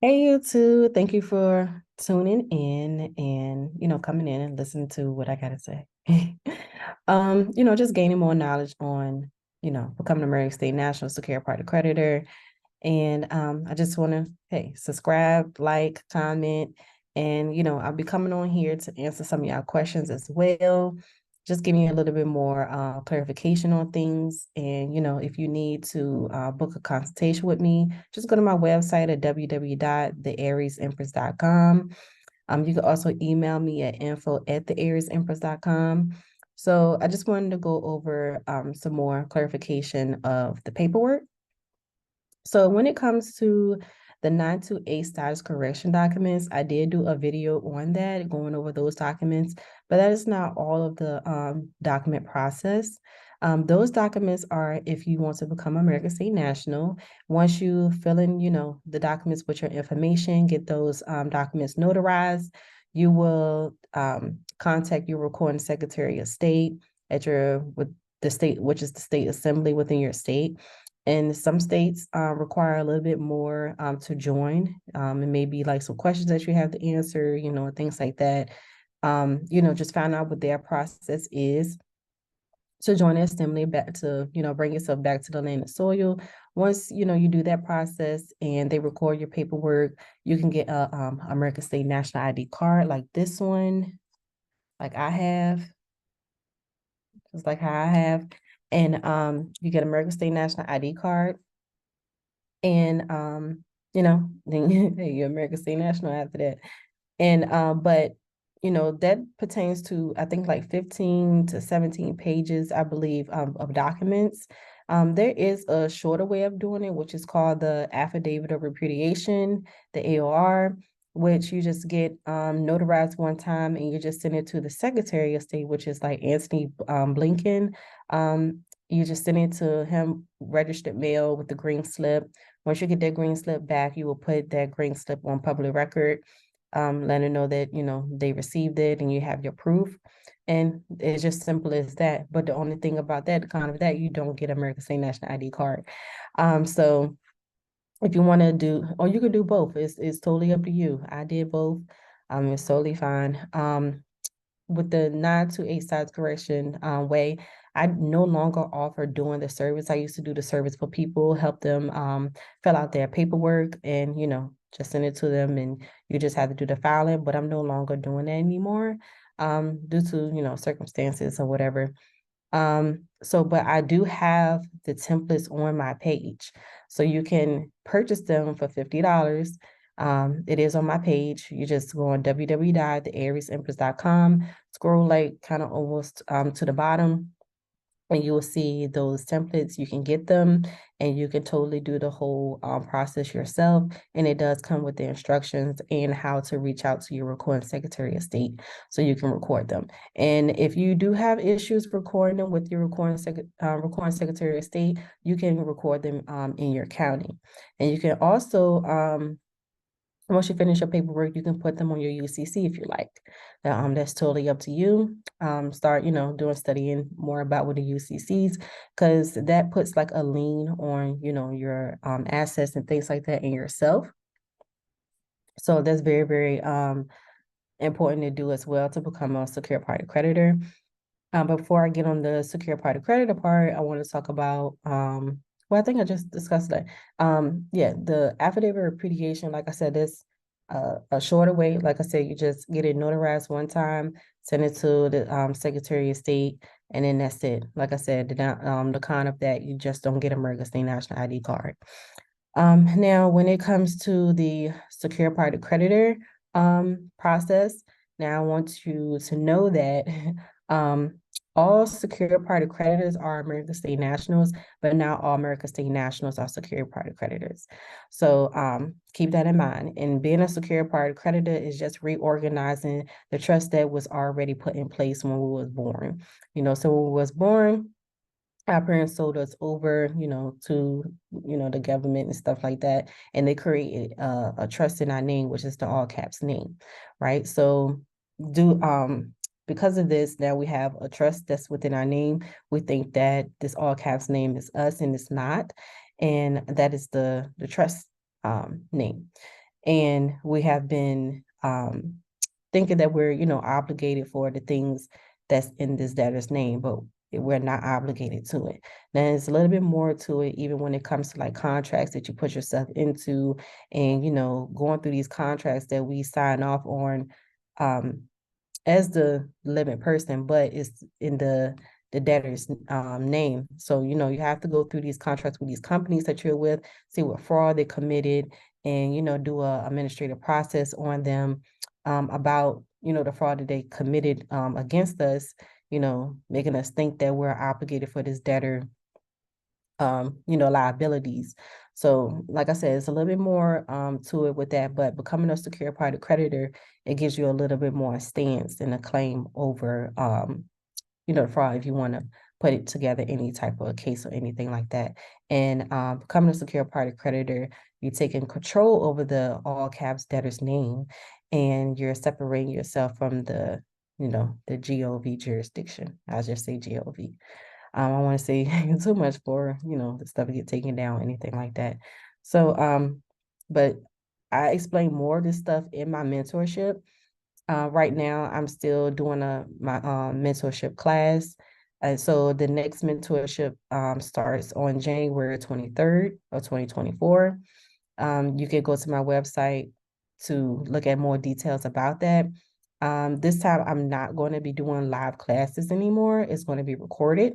Hey, you two. Thank you for tuning in and, coming in and listening to what I gotta say. Just gaining more knowledge on, becoming a American State National Secure Party Creditor. And I just want to, hey, subscribe, like, comment, and I'll be coming on here to answer some of y'all questions as well. Just giving you a little bit more clarification on things. And if you need to book a consultation with me, just go to my website at www.theariesempress.com. You can also email me at info@theariesempress.com. So I just wanted to go over some more clarification of the paperwork. So when it comes to the 928 status correction documents, I did do a video on that, going over those documents, but that is not all of the document process. Those documents are if you want to become American State National. Once you fill in, the documents with your information, get those documents notarized, you will contact your recording Secretary of State at with the state, which is the state assembly within your state. And some states require a little bit more to join. It may be like some questions that you have to answer, things like that. Just find out what their process is to join the assembly, back to, bring yourself back to the land and soil. Once, you do that process and they record your paperwork, you can get a American State National ID card like this one, like I have, just like how I have. And you get American State National ID card. And then you're American State National after that. And but that pertains to I think like 15 to 17 pages, I believe, of documents. There is a shorter way of doing it, which is called the affidavit of repudiation, the AOR, which you just get notarized one time and you just send it to the Secretary of State, which is like Anthony Blinken. You just send it to him, registered mail with the green slip. Once you get that green slip back, you will put that green slip on public record, let them know that, they received it and you have your proof. And it's just simple as that. But the only thing about that, kind of that, you don't get American State National ID card. So if you want to do, or you can do both. It's totally up to you. I did both. It's totally fine. With the 928 size correction way, I no longer offer doing the service. I used to do the service for people, help them fill out their paperwork and, just send it to them and you just have to do the filing, but I'm no longer doing that anymore due to, circumstances or whatever. But I do have the templates on my page. So you can purchase them for $50. It is on my page. You just go on www.theariesempress.com, scroll like kind of almost to the bottom, and you will see those templates. You can get them and you can totally do the whole process yourself. And it does come with the instructions and how to reach out to your recording Secretary of State so you can record them. And if you do have issues recording them with your recording Secretary of State, you can record them in your county. And you can also once you finish your paperwork, you can put them on your UCC if you like. That's totally up to you. Start, doing studying more about what the UCCs, because that puts like a lien on, your assets and things like that in yourself. So that's very, very important to do as well to become a secure party creditor. Before I get on the secure party creditor part, I want to talk about well, I think I just discussed that. Yeah, the affidavit of repudiation, like I said, is a shorter way. Like I said, you just get it notarized one time, send it to the Secretary of State, and then that's it. Like I said, the con of that, you just don't get a American State National ID card. Now, when it comes to the secure party creditor process, now I want you to know that um, all secure party creditors are American State Nationals, but not all American State Nationals are secure party creditors. So keep that in mind. And being a secure party creditor is just reorganizing the trust that was already put in place when we was born. So when we was born, our parents sold us over, to, the government and stuff like that. And they created a trust in our name, which is the all caps name, right? So do because of this, now we have a trust that's within our name. We think that this all caps name is us and it's not. And that is the trust name. And we have been thinking that we're, obligated for the things that's in this debtor's name, but we're not obligated to it. Now, there's a little bit more to it, even when it comes to like contracts that you put yourself into, and going through these contracts that we sign off on as the living person, but it's in the debtor's name. So, you have to go through these contracts with these companies that you're with, see what fraud they committed, and, do a administrative process on them about, the fraud that they committed against us, making us think that we're obligated for this debtor liabilities. So, like I said, it's a little bit more to it with that, but becoming a secure party creditor, it gives you a little bit more stance and a claim over the fraud if you want to put it together any type of case or anything like that. And becoming a secure party creditor, you're taking control over the all caps debtor's name, and you're separating yourself from the GOV jurisdiction. I'll just say GOV. I don't want to say too much for, the stuff to get taken down, anything like that. So, but I explain more of this stuff in my mentorship. Right now, I'm still doing my mentorship class. And so the next mentorship starts on January 23rd of 2024. You can go to my website to look at more details about that. This time, I'm not going to be doing live classes anymore. It's going to be recorded,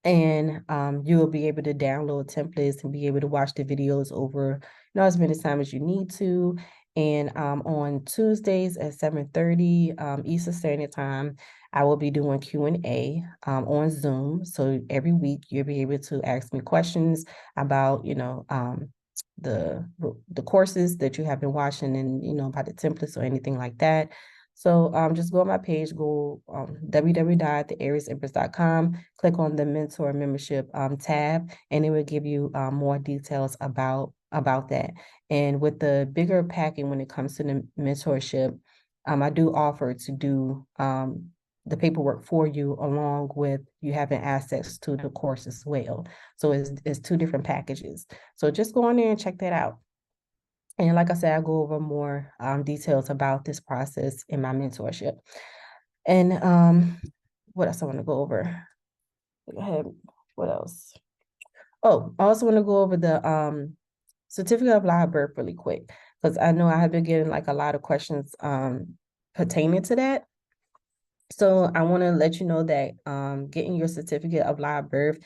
and you will be able to download templates and be able to watch the videos over, as many times as you need to. And on Tuesdays at 7:30 Eastern Standard Time, I will be doing Q&A on Zoom. So every week you'll be able to ask me questions about, the courses that you have been watching, and about the templates or anything like that. So just go on my page, go www.theariesempress.com, click on the mentor membership tab, and it will give you more details about that. And with the bigger packing, when it comes to the mentorship, I do offer to do the paperwork for you, along with you having access to the course as well. So it's two different packages. So just go on there and check that out. And like I said, I go over more details about this process in my mentorship. And what else I want to go over? Go ahead. What else? Oh, I also want to go over the certificate of live birth really quick, because I know I have been getting like a lot of questions pertaining to that. So I want to let you know that getting your certificate of live birth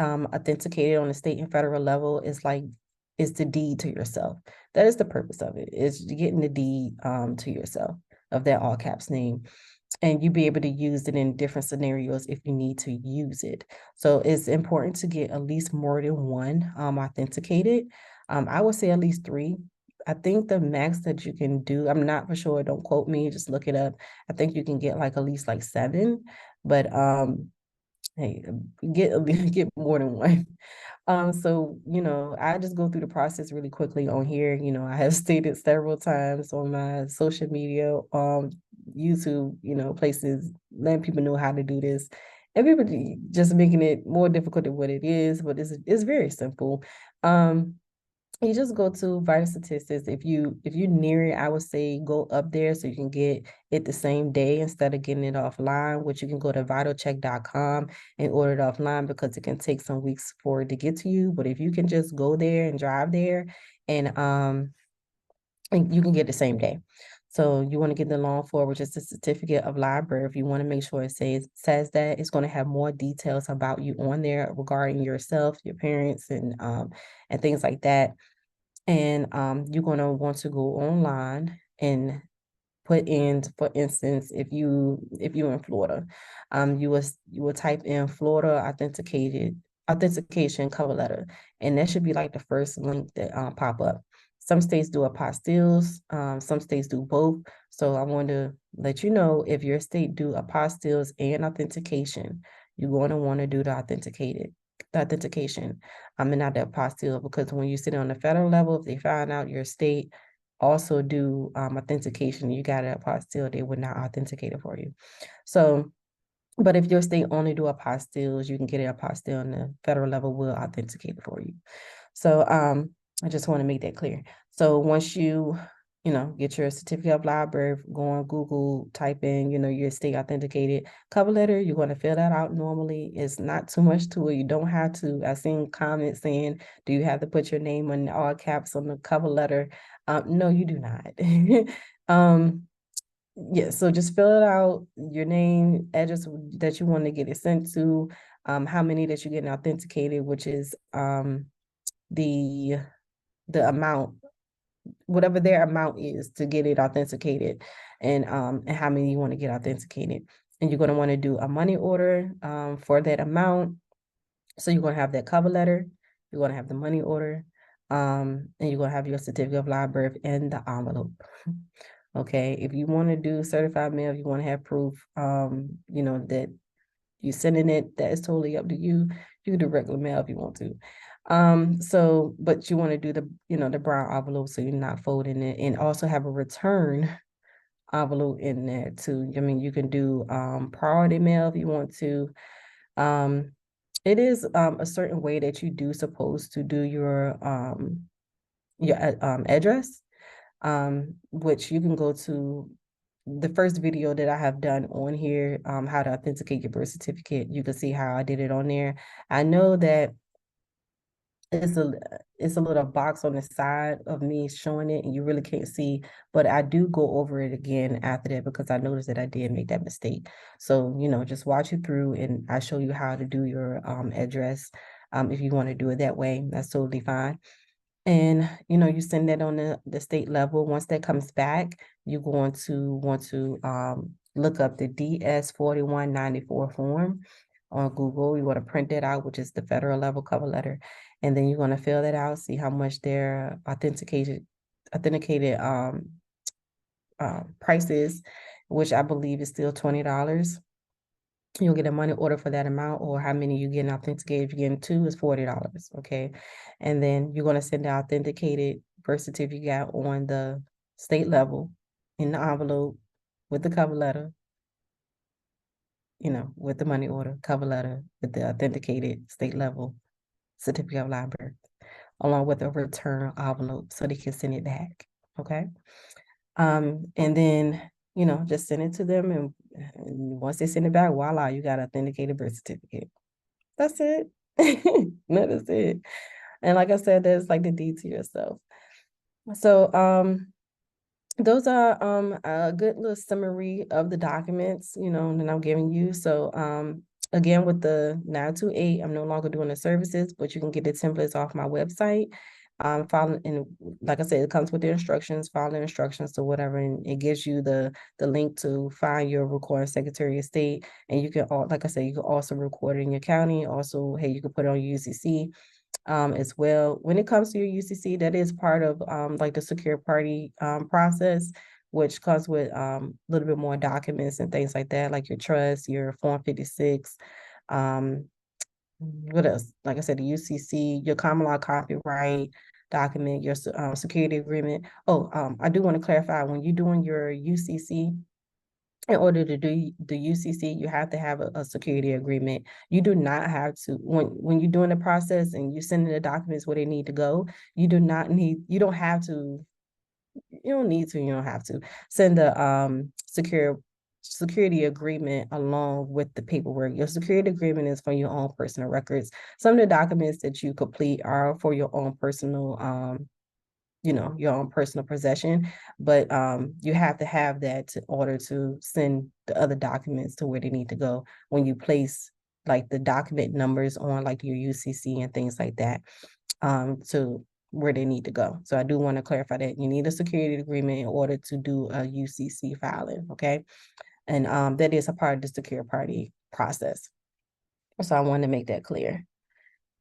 authenticated on the state and federal level is the deed to yourself. That is the purpose of it, is getting the deed to yourself of that all caps name. And you be able to use it in different scenarios if you need to use it. So it's important to get at least more than one authenticated. I would say at least 3. I think the max that you can do, I'm not for sure, don't quote me, just look it up. I think you can get like at least like 7, but hey, get more than one. So, I just go through the process really quickly on here. I have stated several times on my social media, YouTube, places, letting people know how to do this. Everybody just making it more difficult than what it is, but it's very simple. You just go to Vital Statistics. If you near it, I would say go up there so you can get it the same day instead of getting it offline, which you can go to vitalcheck.com and order it offline, because it can take some weeks for it to get to you. But if you can just go there and drive there, and you can get the same day. So you want to get the long form, which is the certificate of live birth. You want to make sure it says that it's going to have more details about you on there regarding yourself, your parents, and things like that. And you're going to want to go online and put in, for instance, if you're in Florida, you will type in Florida authentication cover letter, and that should be like the first link that pop up. Some states do apostilles, some states do both. So I want to let you know, if your state do apostilles and authentication, you're going to want to do the authentication. And not the apostille, because when you sit on the federal level, if they find out your state also do authentication, you got an apostille, they would not authenticate it for you. So, but if your state only do apostilles, you can get an apostille, and the federal level will authenticate it for you. So I just want to make that clear. So once you, get your certificate of live birth, go on Google, type in, your state authenticated cover letter. You're going to fill that out normally. It's not too much to it. You don't have to. I've seen comments saying, do you have to put your name in all caps on the cover letter? No, you do not. Yeah, so just fill it out, your name, address that you want to get it sent to, how many that you're getting authenticated, which is the amount, whatever their amount is to get it authenticated, and how many you want to get authenticated. And you're going to want to do a money order for that amount. So you're going to have that cover letter, you're going to have the money order, and you're going to have your certificate of live birth and the envelope. Okay, if you want to do certified mail, if you want to have proof, that you're sending it, that is totally up to you. You can do regular mail if you want to. So, but you want to do the brown envelope so you're not folding it, and also have a return envelope in there too. I mean, you can do priority mail if you want to. It is a certain way that you do supposed to do your address, which you can go to the first video that I have done on here, how to authenticate your birth certificate. You can see how I did it on there. I know that it's a little box on the side of me showing it and you really can't see, but I do go over it again after that because I noticed that I did make that mistake. So, just watch it through and I show you how to do your address. If you want to do it that way, that's totally fine. And you send that on the state level. Once that comes back, you're going to want to look up the DS 4194 form on Google. You want to print that out, which is the federal level cover letter, and then you're going to fill that out, see how much their authenticated price is, which I believe is still $20. You'll get a money order for that amount, or how many you getting authenticated. If you're getting two, is $40. Okay. And then you're going to send the authenticated birth certificate on the state level in the envelope with the cover letter, with the money order, cover letter, with the authenticated state level certificate of live birth, along with a return envelope so they can send it back. Okay. And then, just send it to them. And once they send it back, voila, you got authenticated birth certificate. That's it. That is it. And like I said, there's like the D to yourself. So those are a good little summary of the documents, that I'm giving you. So again, with the 928, I'm no longer doing the services, but you can get the templates off my website. Follow, and like I said, it comes with the instructions, follow the instructions to whatever, and it gives you the link to find your recording Secretary of State. And you can, like I said, you can also record it in your county. Also, hey, you can put it on UCC as well. When it comes to your UCC, that is part of like the secure party process, which comes with a little bit more documents and things like that, like your trust, your Form 56. What else? Like I said, the UCC, your common law copyright document, your security agreement. Oh, I do want to clarify, when you're doing your UCC, in order to do the UCC, you have to have a security agreement. You do not have to, when you're doing the process and you're sending the documents where they need to go, you don't have to, you don't have to send the security agreement along with the paperwork. Your security agreement is for your own personal records. Some of the documents that you complete are for your own personal your own personal possession, but you have to have that in order to send the other documents to where they need to go when you place like the document numbers on like your UCC and things like that, to where they need to go. So I do want to clarify that you need a security agreement in order to do a UCC filing. Okay. And that is a part of the secure party process. So I wanted to make that clear.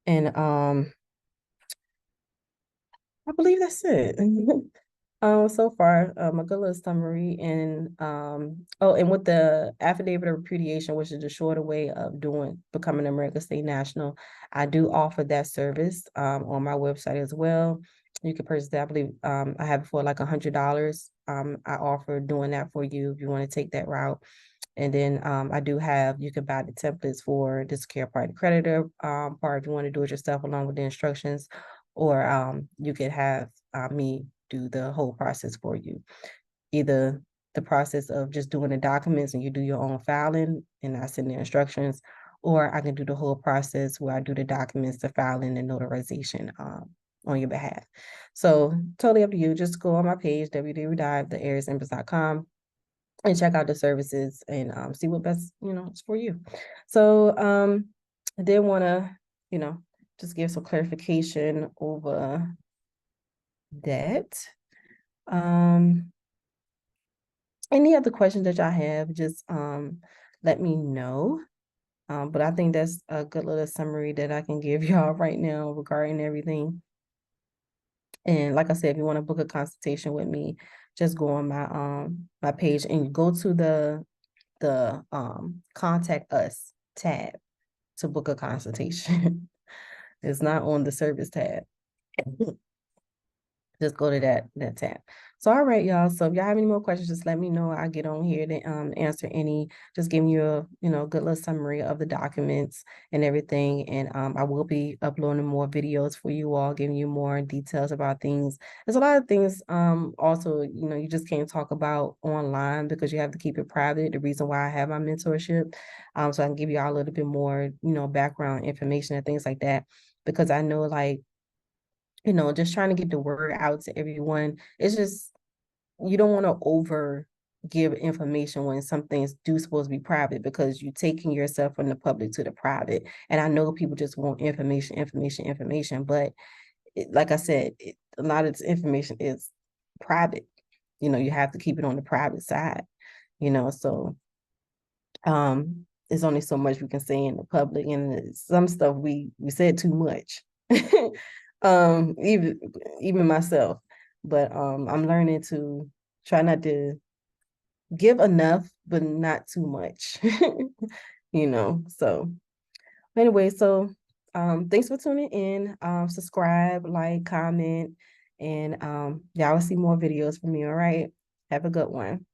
And I believe that's it. So far, a good little summary, and and with the affidavit of repudiation, which is the shorter way of becoming an American State National, I do offer that service on my website as well. You can purchase that. I believe I have it for like $100. I offer doing that for you if you want to take that route. And then I do have, you can buy the templates for the secure party creditor part if you want to do it yourself along with the instructions. or you could have me do the whole process for you. Either the process of just doing the documents and you do your own filing and I send the instructions, or I can do the whole process where I do the documents, the filing, and notarization on your behalf. So totally up to you. Just go on my page, www.theariesempress.com, and check out the services and see what best, is for you. So I did want to, just give some clarification over that. Any other questions that y'all have, just let me know. But I think that's a good little summary that I can give y'all right now regarding everything. And like I said, if you want to book a consultation with me, just go on my page and go to the contact us tab to book a consultation. It's not on the service tab. Just go to that tab. So all right, y'all. So if y'all have any more questions, just let me know. I'll get on here to answer any, just giving you a good little summary of the documents and everything. And I will be uploading more videos for you all, giving you more details about things. There's a lot of things also, you just can't talk about online because you have to keep it private. The reason why I have my mentorship. So I can give you all a little bit more, background information and things like that. Because I know like just trying to get the word out to everyone. It's just, you don't want to over give information when some things do supposed to be private because you're taking yourself from the public to the private. And I know people just want information, but like I said, a lot of this information is private. You have to keep it on the private side, so there's only so much we can say in the public, and some stuff we said too much. Even myself. But I'm learning to try not to give enough, but not too much. So anyway, so thanks for tuning in. Subscribe, like, comment, and y'all will see more videos from me. All right. Have a good one.